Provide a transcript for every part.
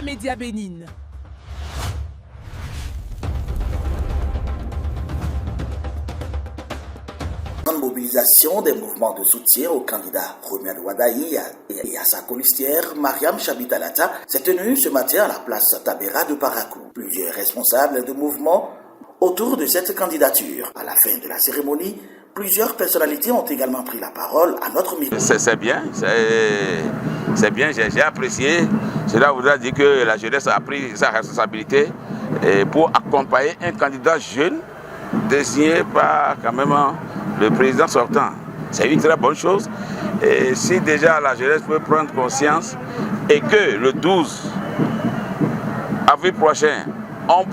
Média Bénin. Mobilisation des mouvements de soutien au candidat Romuald Wadayi et à sa colistière Mariam Chabi-Talata s'est tenue ce matin à la place Tabera de Parakou. Plusieurs responsables de mouvements autour de cette candidature. À la fin de la cérémonie, plusieurs personnalités ont également pris la parole à notre micro. C'est bien, j'ai apprécié. Cela voudra dire que la jeunesse a pris sa responsabilité pour accompagner un candidat jeune désigné par quand même le président sortant. C'est une très bonne chose. Et si déjà la jeunesse peut prendre conscience et que le 12 avril prochain, on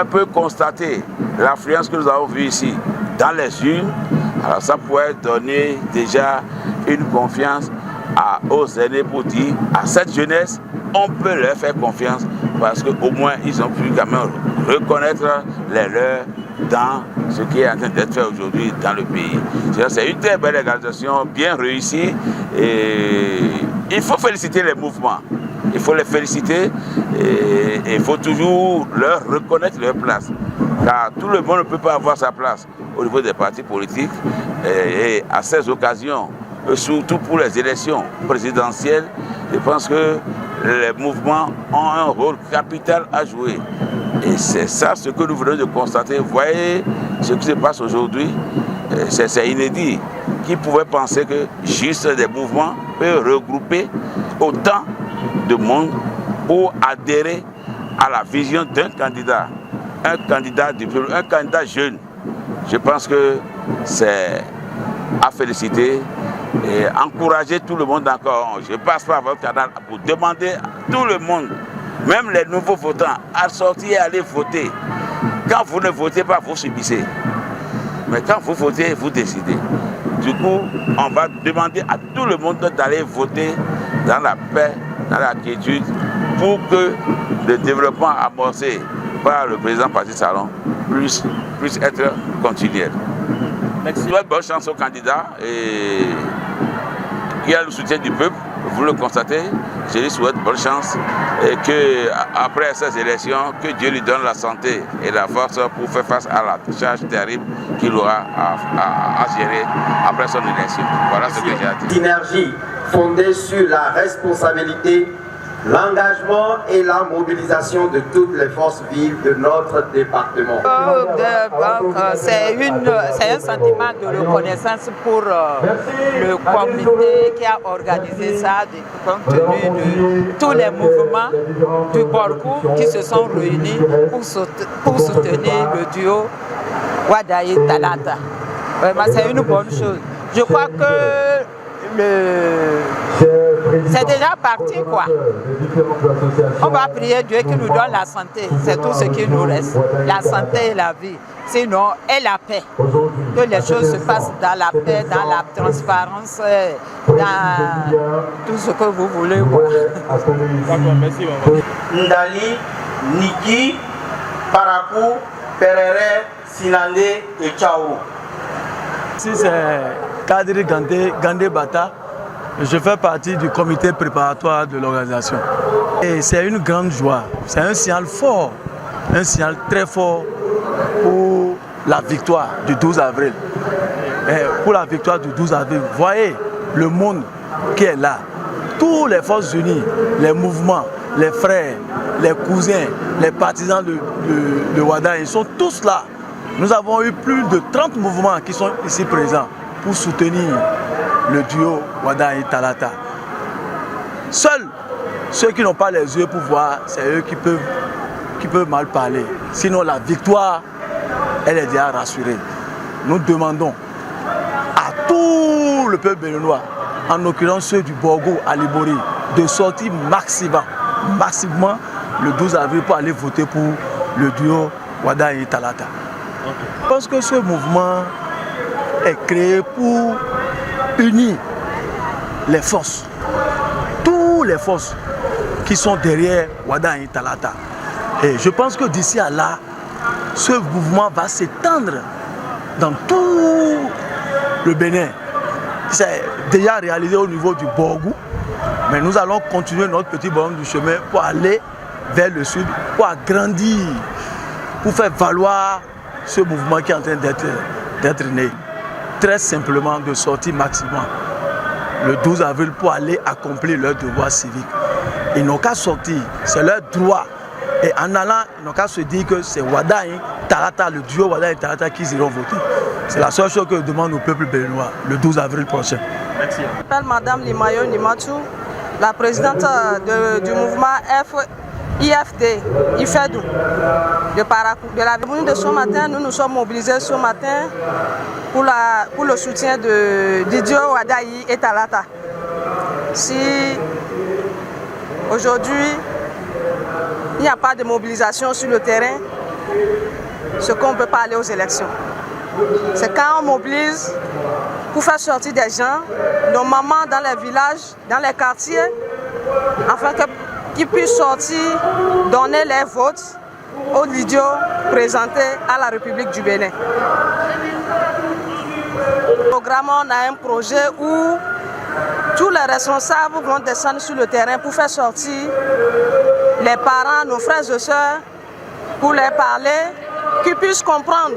peut constater l'affluence que nous avons vue ici dans les urnes, alors ça pourrait donner déjà une confiance aux aînés pour dire à cette jeunesse, on peut leur faire confiance parce qu'au moins ils ont pu quand même reconnaître les leurs dans ce qui est en train d'être fait aujourd'hui dans le pays. C'est une très belle organisation, bien réussie, et il faut féliciter les mouvements. Il faut les féliciter et il faut toujours leur reconnaître leur place. Car tout le monde ne peut pas avoir sa place au niveau des partis politiques. Et à ces occasions, surtout pour les élections présidentielles, je pense que les mouvements ont un rôle capital à jouer. Et c'est ça ce que nous venons de constater. Vous voyez ce qui se passe aujourd'hui, c'est inédit. Qui pouvait penser que juste des mouvements peuvent regrouper autant de monde pour adhérer à la vision d'un candidat, un candidat jeune. Je pense que c'est à féliciter et encourager tout le monde encore. Je passe par votre canal pour demander à tout le monde, même les nouveaux votants, à sortir et aller voter. Quand vous ne votez pas, vous subissez. Mais quand vous votez, vous décidez. Du coup, on va demander à tout le monde d'aller voter dans la paix, dans la quiétude, pour que le développement amorcé par le président Patrice Talon puisse être continuel. Merci. Bonne chance au candidat et qui a le soutien du peuple, vous le constatez. Je lui souhaite bonne chance et qu'après ces élections, que Dieu lui donne la santé et la force pour faire face à la charge terrible qu'il aura à gérer après son élection. Voilà ce que j'ai à dire. Synergie fondée sur la responsabilité, l'engagement et la mobilisation de toutes les forces vives de notre département. C'est un sentiment de reconnaissance pour le comité qui a organisé ça, compte tenu de tous les mouvements du Borgou qui se sont réunis pour soutenir le duo Wadayi-Talata. Vraiment, c'est une bonne chose. Je crois que c'est déjà parti, quoi. On va prier Dieu qui nous donne la santé. C'est tout ce qui nous reste. La santé et la vie. Sinon, et la paix. Que les choses se passent dans la paix, dans la transparence, dans tout ce que vous voulez voir. Merci, Ndali, Niki, Parakou, Perere, Sinandé et Tchao. Si c'est Kadri Gandé Bata, je fais partie du comité préparatoire de l'organisation. Et c'est une grande joie, c'est un signal fort, un signal très fort pour la victoire du 12 avril. Et pour la victoire du 12 avril, voyez le monde qui est là. Toutes les forces unies, les mouvements, les frères, les cousins, les partisans de Wadayi, ils sont tous là. Nous avons eu plus de 30 mouvements qui sont ici présents pour soutenir le duo Wadayi-Talata. Seuls ceux qui n'ont pas les yeux pour voir, c'est eux qui peuvent mal parler. Sinon, la victoire, elle est déjà rassurée. Nous demandons à tout le peuple béninois, en l'occurrence ceux du Borgou à Libori, de sortir massivement le 12 avril pour aller voter pour le duo Wadayi-Talata. Je pense que ce mouvement est créé pour unir les forces, toutes les forces qui sont derrière Wadayi-Talata. Et je pense que d'ici à là, ce mouvement va s'étendre dans tout le Bénin. C'est déjà réalisé au niveau du Borgou, mais nous allons continuer notre petit bonhomme du chemin pour aller vers le sud pour agrandir, pour faire valoir ce mouvement qui est en train d'être né. Très simplement de sortir maximum le 12 avril pour aller accomplir leur devoir civique. Ils n'ont qu'à sortir, c'est leur droit. Et en allant, ils n'ont qu'à se dire que c'est Wadaï, Tarata, le duo Wadaï et Tarata qui iront voter. C'est la seule chose que je demande au peuple béninois le 12 avril prochain. Merci. Je m'appelle Madame Limayo Nimatou, la présidente du mouvement IFD, IFEDU, de Parakou. De la venue de ce matin, nous nous sommes mobilisés ce matin pour le soutien de Didio Wadaï et Talata. Si aujourd'hui, il n'y a pas de mobilisation sur le terrain, c'est qu'on ne peut pas aller aux élections. C'est quand on mobilise pour faire sortir des gens, nos mamans dans les villages, dans les quartiers, afin qu'ils puissent sortir, donner les votes aux idiots présentés à la République du Bénin. Au programme, on a un projet où tous les responsables vont descendre sur le terrain pour faire sortir les parents, nos frères et sœurs, pour les parler, qu'ils puissent comprendre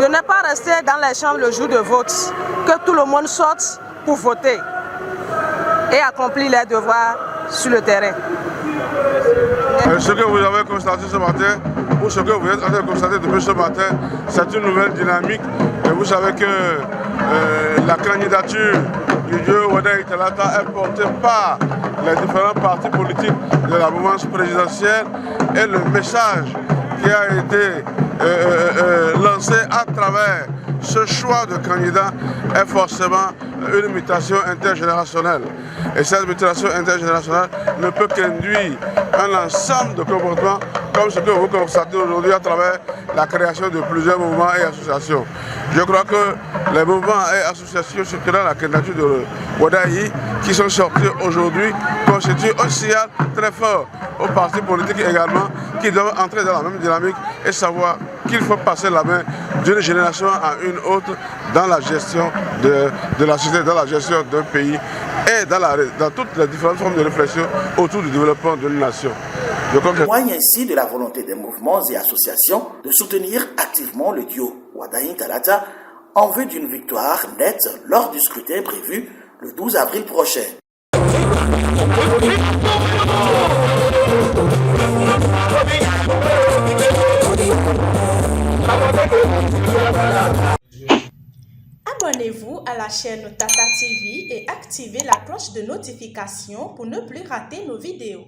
de ne pas rester dans les chambres le jour de vote, que tout le monde sorte pour voter et accomplir leurs devoirs sur le terrain. Ce que vous avez constaté ce matin, ou ce que vous êtes en train de constater depuis ce matin, c'est une nouvelle dynamique. Et vous savez que la candidature du dieu Wadaï Talata est portée par les différents partis politiques de la mouvance présidentielle et le message qui a été lancé à travers ce choix de candidat est forcément une mutation intergénérationnelle. Et cette mutation intergénérationnelle ne peut qu'induire un ensemble de comportements comme ce que vous constatez aujourd'hui à travers la création de plusieurs mouvements et associations. Je crois que les mouvements et associations soutenant la candidature de Wadaï qui sont sortis aujourd'hui constituent un signal très fort aux partis politiques également qui doivent entrer dans la même dynamique et savoir qu'il faut passer la main d'une génération à une autre dans la gestion de la société, dans la gestion d'un pays et dans toutes les différentes formes de réflexion autour du développement d'une nation. Témoigne ainsi de la volonté des mouvements et associations de soutenir activement le duo Wadaï Talata en vue d'une victoire nette lors du scrutin prévu le 12 avril prochain. Abonnez-vous à la chaîne Tata TV et activez la cloche de notification pour ne plus rater nos vidéos.